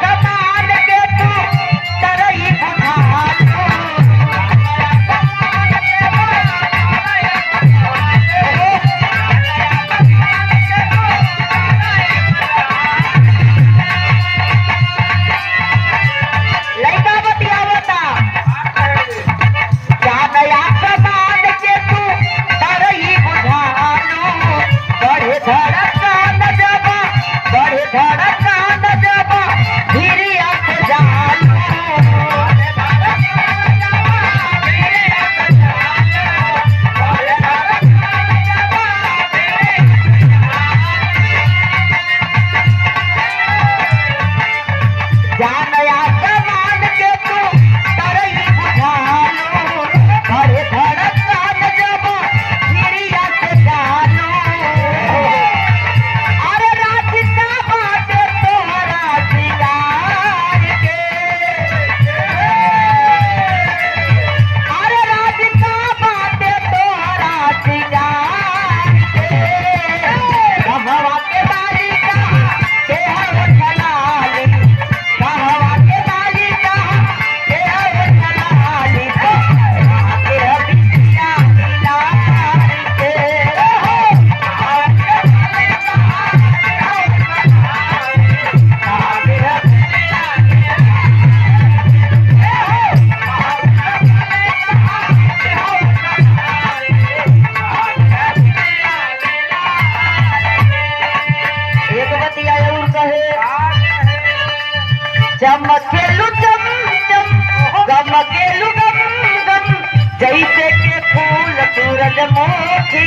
समान के तू तरई बुझालू लइका बतियावता क्या नया समान के तू तरई बुझालू बढ़े धड़कन जबा बढ़े धड़कन जबा धीरिया के जालू क्या नया समान के तू तरई बुझालू बढ़े धड़कन जबा धीरिया के जालू अरे राधिका बाटे तोहरा सिंगार के अरे राधिका बाटे तोहरा सिंगार के कहवा के बालिका के हो छलाली कहवा के बालिका के हो छलाली के बिटिया मिलार के एक बतिया और कहे चमकेलू चम चम गमकेलू गम गम जैसे के फूल सूरजमुखी